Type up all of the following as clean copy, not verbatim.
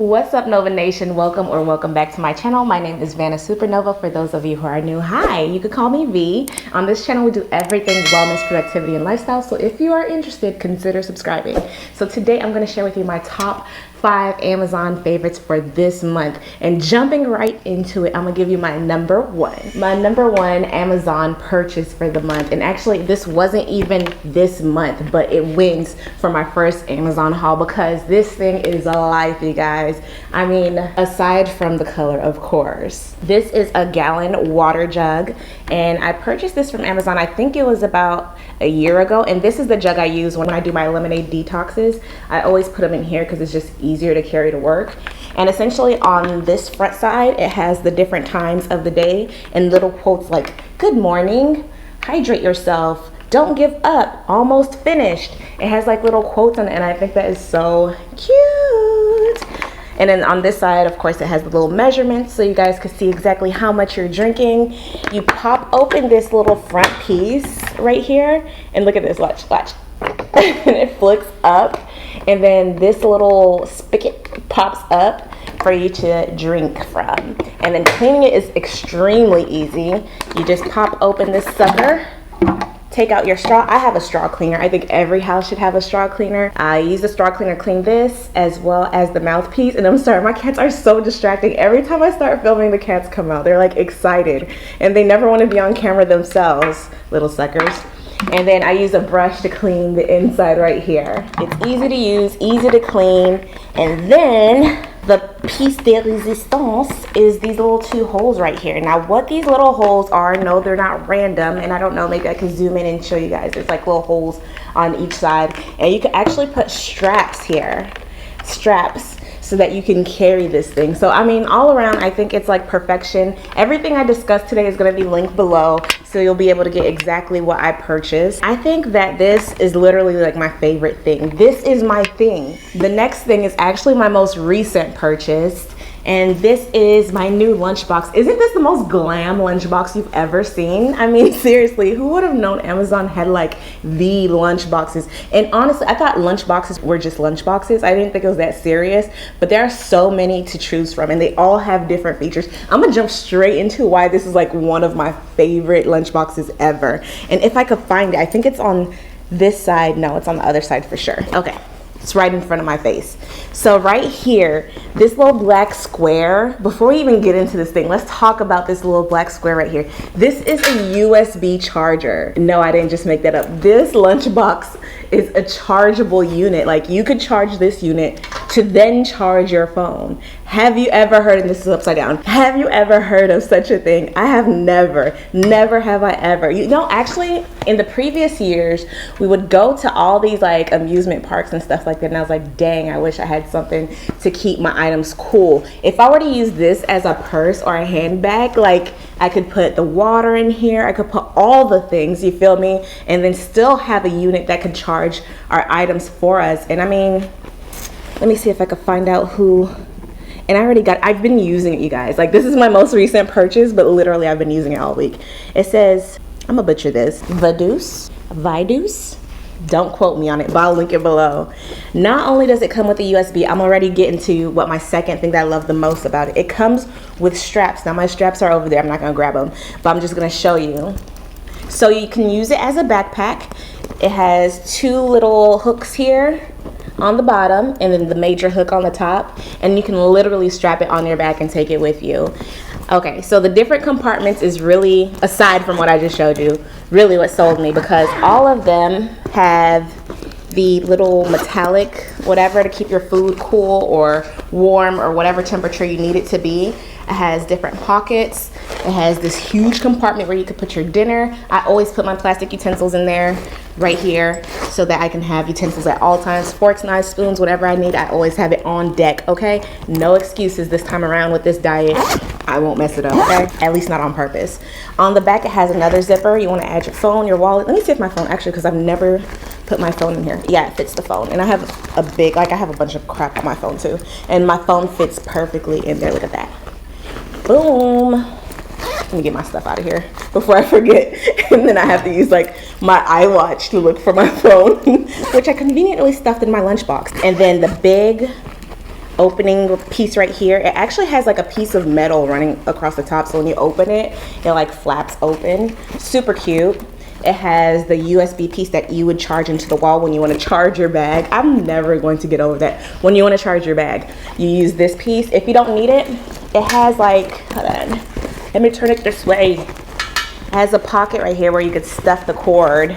What's up, Nova Nation? Welcome back to my channel. My name is Vana Supernova. For those of you who are new, hi, you could call me V. On this channel we do everything wellness, productivity, and lifestyle, so if you are interested, consider subscribing. So today I'm going to share with you my top 5 Amazon favorites for this month, and jumping right into it, I'm gonna give you my number one Amazon purchase for the month. And actually this wasn't even this month, but it wins for my first Amazon haul because this thing is a life, you guys. I mean, aside from the color, of course. This is a gallon water jug, and I purchased this from Amazon. I think it was about a year ago, and this is the jug I use when I do my lemonade detoxes. I always put them in here because it's just easier to carry to work. And essentially on this front side, it has the different times of the day and little quotes like, good morning, hydrate yourself, don't give up, almost finished. It has like little quotes on it, and I think that is so cute. And then on this side, of course, it has the little measurements so you guys can see exactly how much you're drinking. You pop open this little front piece right here, and look at this, watch. And it flicks up, and then this little spigot pops up for you to drink from. And then cleaning it is extremely easy. You just pop open this sucker, take out your straw. I have a straw cleaner. I think every house should have a straw cleaner. I use the straw cleaner to clean this as well as the mouthpiece. And I'm sorry, my cats are so distracting. Every time I start filming, the cats come out. They're like excited and they never want to be on camera themselves, little suckers. And then I use a brush to clean the inside right here. It's easy to use, easy to clean. And then the piece de resistance is these little 2 holes right here. Now what these little holes are, no, they're not random, and I don't know, maybe I can zoom in and show you guys. It's like little holes on each side, and you can actually put straps here, so that you can carry this thing. So I mean, all around, I think it's like perfection. Everything I discussed today is going to be linked below, so you'll be able to get exactly what I purchased. I think that this is literally like my favorite thing. This is my thing. The next thing is actually my most recent purchase, and this is my new lunchbox. Isn't this the most glam lunchbox you've ever seen? I mean, seriously, who would have known Amazon had like the lunchboxes? And honestly, I thought lunchboxes were just lunchboxes. I didn't think it was that serious, but there are so many to choose from, and they all have different features. I'm gonna jump straight into why this is like one of my favorite lunchboxes ever. And if I could find it, I think it's on this side. No, it's on the other side for sure. Okay. It's right in front of my face. So right here, this little black square, before we even get into this thing, let's talk about this little black square right here. This is a USB charger. No, I didn't just make that up. This lunchbox is a chargeable unit. Like, you could charge this unit to then charge your phone. Have you ever heard, and this is upside down, have you ever heard of such a thing? I have never have I ever. You know, actually in the previous years, we would go to all these like amusement parks and stuff like that, and I was like, dang, I wish I had something to keep my items cool. If I were to use this as a purse or a handbag, like, I could put the water in here, I could put all the things, you feel me? And then still have a unit that could charge our items for us. And I mean, let me see if I could find out who. And I've been using it, you guys. Like, this is my most recent purchase, but literally I've been using it all week. It says, I'm gonna butcher this, Vidus. Don't quote me on it, but I'll link it below. Not only does it come with a USB, I'm already getting to what my second thing that I love the most about it. It comes with straps. Now my straps are over there, I'm not gonna grab them, but I'm just gonna show you. So you can use it as a backpack. It has 2 little hooks here on the bottom, and then the major hook on the top, and you can literally strap it on your back and take it with you. Okay, so the different compartments is really, aside from what I just showed you, really what sold me, because all of them have the little metallic whatever to keep your food cool or warm or whatever temperature you need it to be. It has different pockets. It has this huge compartment where you could put your dinner. I always put my plastic utensils in there right here so that I can have utensils at all times. Forks, knives, spoons, whatever I need, I always have it on deck, okay? No excuses this time around with this diet. I won't mess it up, okay? At least not on purpose. On the back, it has another zipper. You want to add your phone, your wallet. Let me see if my phone, actually, because I've never put my phone in here. Yeah, it fits the phone. And I have a big, like, I have a bunch of crap on my phone too. And my phone fits perfectly in there. Look at that. Boom. Let me get my stuff out of here before I forget. And then I have to use like my iWatch to look for my phone, which I conveniently stuffed in my lunchbox. And then the big opening piece right here. It actually has like a piece of metal running across the top, so when you open it, it like flaps open. Super cute. It has the USB piece that you would charge into the wall when you want to charge your bag. I'm never going to get over that. When you want to charge your bag, you use this piece. If you don't need it, it has like, hold on, let me turn it this way. It has a pocket right here where you could stuff the cord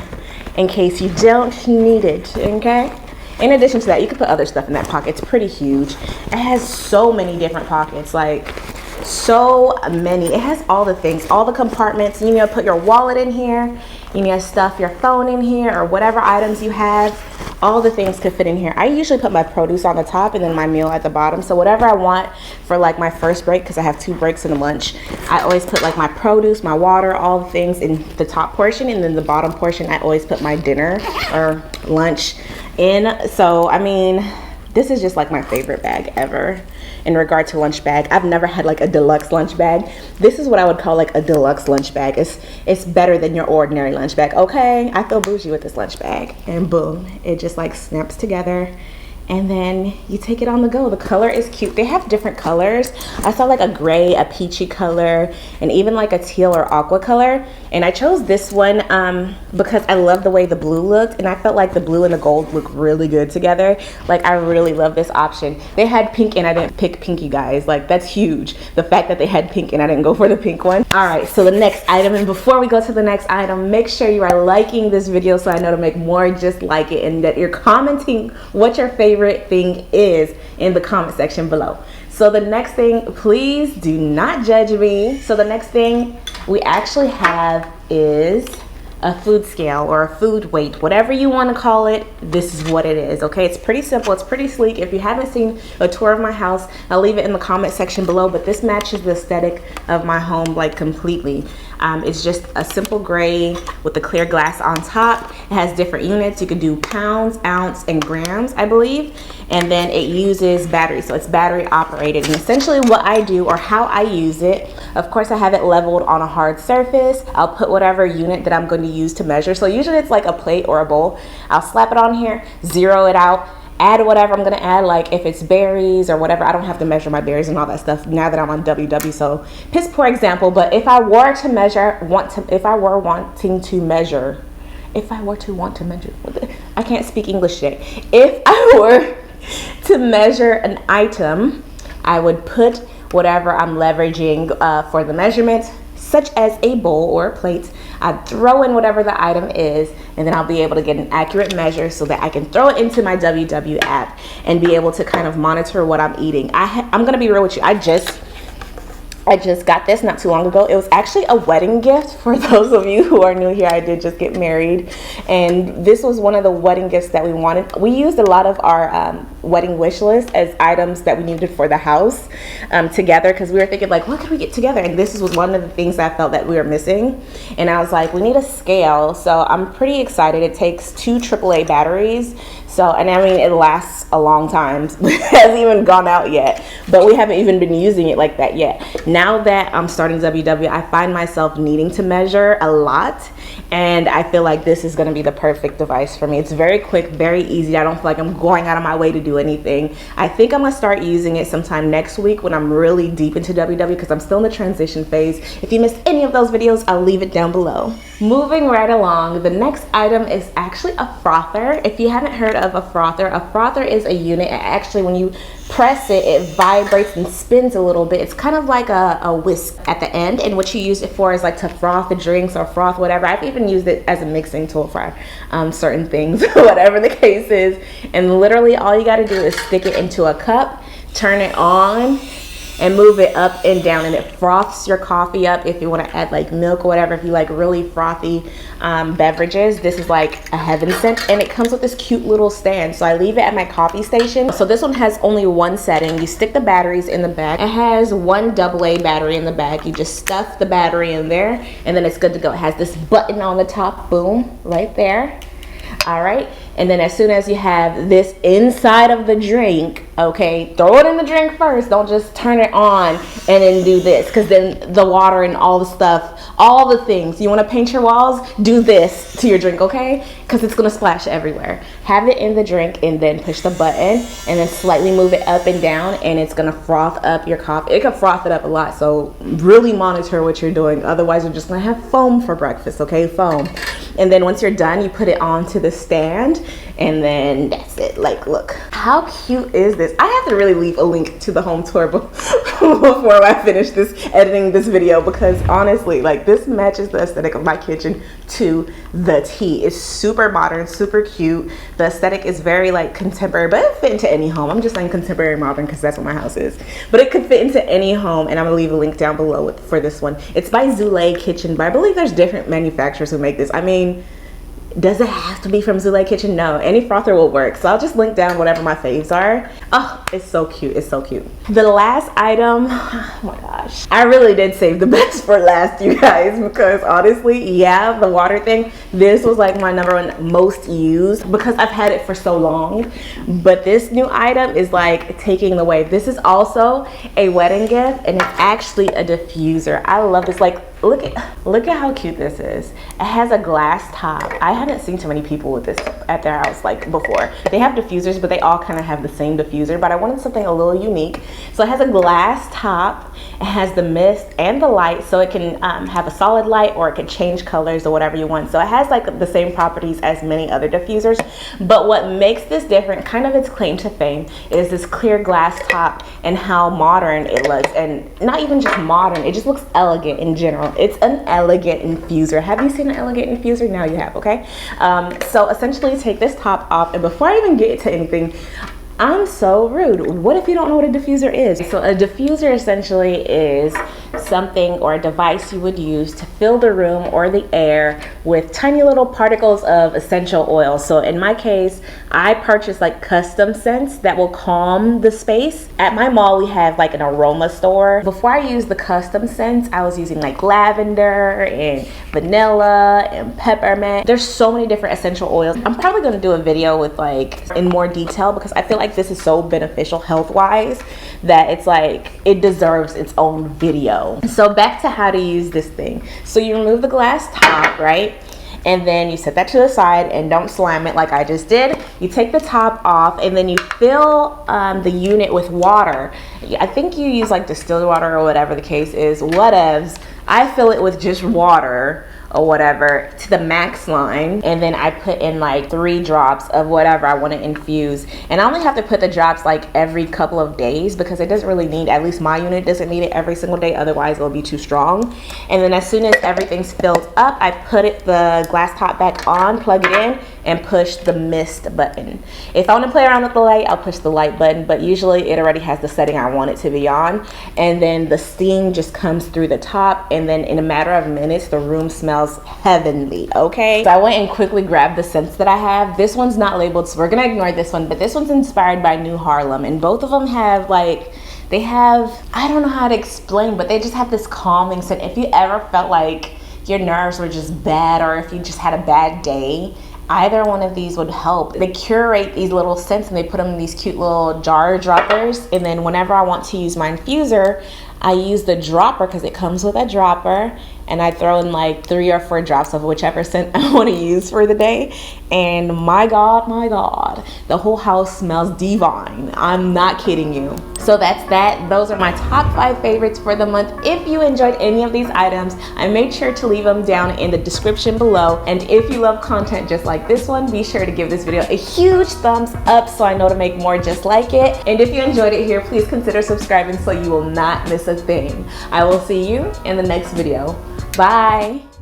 in case you don't need it, okay? In addition to that, you can put other stuff in that pocket. It's pretty huge. It has so many different pockets, like so many. It has all the things, all the compartments. You need to put your wallet in here. You need to stuff your phone in here or whatever items you have. All the things could fit in here. I usually put my produce on the top and then my meal at the bottom. So whatever I want for like my first break, because I have 2 breaks and a lunch, I always put like my produce, my water, all the things in the top portion, and then the bottom portion I always put my dinner or lunch in. So I mean, this is just like my favorite bag ever. In regard to lunch bag, I've never had like a deluxe lunch bag. This is what I would call like a deluxe lunch bag. It's better than your ordinary lunch bag. Okay, I feel bougie with this lunch bag. And boom, it just like snaps together. And then you take it on the go. The color is cute. They have different colors. I saw like a gray, a peachy color, and even like a teal or aqua color. And I chose this one because I love the way the blue looked, and I felt like the blue and the gold look really good together. Like I really love this option. They had pink and I didn't pick pink, you guys. Like that's huge. The fact that they had pink and I didn't go for the pink one. All right, so the next item, and before we go to the next item, make sure you are liking this video so I know to make more just like it, and that you're commenting what your favorite thing is in the comment section below. So the next thing, please do not judge me. So the next thing we actually have is a food scale or a food weight, whatever you want to call it. This is what it is, okay? It's pretty simple, it's pretty sleek. If you haven't seen a tour of my house, I'll leave it in the comment section below, but this matches the aesthetic of my home like completely. It's just a simple gray with the clear glass on top. It has different units. You could do pounds, ounce, and grams, I believe. And then it uses battery, so it's battery operated. And essentially what I do, or how I use it, of course I have it leveled on a hard surface. I'll put whatever unit that I'm going to use to measure. So usually it's like a plate or a bowl. I'll slap it on here, zero it out, add whatever I'm gonna add, like if it's berries or whatever. I don't have to measure my berries and all that stuff now that I'm on WW, so piss poor example. But if I were to measure, if I were I can't speak English today. If I were to measure an item, I would put whatever I'm leveraging for the measurement, such as a bowl or a plate. I'd throw in whatever the item is, and then I'll be able to get an accurate measure so that I can throw it into my WW app and be able to kind of monitor what I'm eating. I'm gonna be real with you. I just got this not too long ago. It was actually a wedding gift. For those of you who are new here, I did just get married, and this was one of the wedding gifts that we wanted. We used a lot of our wedding wish list as items that we needed for the house together, because we were thinking like, what could we get together? And this was one of the things that I felt that we were missing. And I was like, we need a scale. So I'm pretty excited. It takes 2 AAA batteries. So, and I mean, it lasts a long time. It hasn't even gone out yet, but we haven't even been using it like that yet. Now that I'm starting WW, I find myself needing to measure a lot, and I feel like this is gonna be the perfect device for me. It's very quick, very easy. I don't feel like I'm going out of my way to do anything. I think I'm gonna start using it sometime next week when I'm really deep into WW, because I'm still in the transition phase. If you missed any of those videos, I'll leave it down below. Moving right along, the next item is actually a frother. If you haven't heard of a frother is a unit. Actually, when you press it, it vibrates and spins a little bit. It's kind of like a whisk at the end, and what you use it for is like to froth the drinks or froth whatever. I've even used it as a mixing tool for certain things, whatever the case is. And literally all you got to do is stick it into a cup, turn it on, and move it up and down, and it froths your coffee up. If you want to add like milk or whatever, if you like really frothy beverages, this is like a heaven sent. And it comes with this cute little stand, so I leave it at my coffee station. So this one has only one setting. You stick the batteries in the back. It has one AA battery in the back. You just stuff the battery in there, and then it's good to go. It has this button on the top, boom, right there. All right, and then as soon as you have this inside of the drink, Okay, throw it in the drink first. Don't just turn it on and then do this, because then the water and all the stuff, all the things. You want to paint your walls? Do this to your drink, okay? Because it's going to splash everywhere. Have it in the drink and then push the button and then slightly move it up and down, and it's going to froth up your coffee. It can froth it up a lot, so really monitor what you're doing. Otherwise, you're just going to have foam for breakfast, okay? Foam. And then once you're done, you put it onto the stand, and then that's it. Like, look, how cute is this? I have to really leave a link to the home tour before I finish editing this video, because honestly, like, this matches the aesthetic of my kitchen to the T. It's super modern, super cute. The aesthetic is very like contemporary, but it fit into any home. I'm just saying contemporary modern because that's what my house is, but it could fit into any home. And I'm gonna leave a link down below for this one. It's by Zule Kitchen, but I believe there's different manufacturers who make this. I mean, does it have to be from Zule Kitchen? No, any frother will work. So I'll just link down whatever my faves are. Oh, it's so cute. It's so cute. The last item, oh my gosh, I really did save the best for last, you guys, because honestly, yeah, the water thing, this was like my #1 most used because I've had it for so long. But this new item is like taking the wave. This is also a wedding gift, and it's actually a diffuser. I love this. Like, look at how cute this is. It has a glass top. I haven't seen too many people with this at their house like before. They have diffusers, but they all kind of have the same diffuser, but I wanted something a little unique. So it has a glass top. It has the mist and the light, so it can have a solid light, or it can change colors or whatever you want. So it has like the same properties as many other diffusers, but what makes this different, kind of its claim to fame, is this clear glass top and how modern it looks. And not even just modern, it just looks elegant in general. It's an elegant infuser. Have you seen an elegant infuser? Now you have, okay? So essentially take this top off, and before I even get to anything, I'm so rude. What if you don't know what a diffuser is? So a diffuser essentially is something or a device you would use to fill the room or the air with tiny little particles of essential oil. So in my case, I purchased like custom scents that will calm the space. At my mall, we have like an aroma store. Before I used the custom scents, I was using like lavender and vanilla and peppermint. There's so many different essential oils. I'm probably going to do a video with like in more detail, because I feel like this is so beneficial health-wise that it's like it deserves its own video. So back to how to use this thing. So you remove the glass top, right? And then you set that to the side and don't slam it like I just did. You take the top off, and then you fill the unit with water. I think you use like distilled water or whatever the case is, whatevs. I fill it with just water or whatever to the max line, and then I put in like 3 drops of whatever I want to infuse. And I only have to put the drops like every couple of days, because it doesn't really need, at least my unit doesn't need it every single day, otherwise it'll be too strong. And then as soon as everything's filled up, I put the glass top back on, plug it in, and push the mist button. If I want to play around with the light, I'll push the light button, but usually it already has the setting I want it to be on. And then the steam just comes through the top, and then in a matter of minutes, the room smells heavenly, okay? So I went and quickly grabbed the scents that I have. This one's not labeled, so we're gonna ignore this one, but this one's inspired by New Harlem, and both of them have like, they have, I don't know how to explain, but they just have this calming scent. If you ever felt like your nerves were just bad, or if you just had a bad day, either one of these would help. They curate these little scents and they put them in these cute little jar droppers, and then whenever I want to use my infuser, I use the dropper, because it comes with a dropper, and I throw in like 3 or 4 drops of whichever scent I want to use for the day. And my God, the whole house smells divine. I'm not kidding you. So that's that. Those are my top 5 favorites for the month. If you enjoyed any of these items, I made sure to leave them down in the description below. And if you love content just like this one, be sure to give this video a huge thumbs up so I know to make more just like it. And if you enjoyed it here, please consider subscribing so you will not miss a thing. I will see you in the next video. Bye.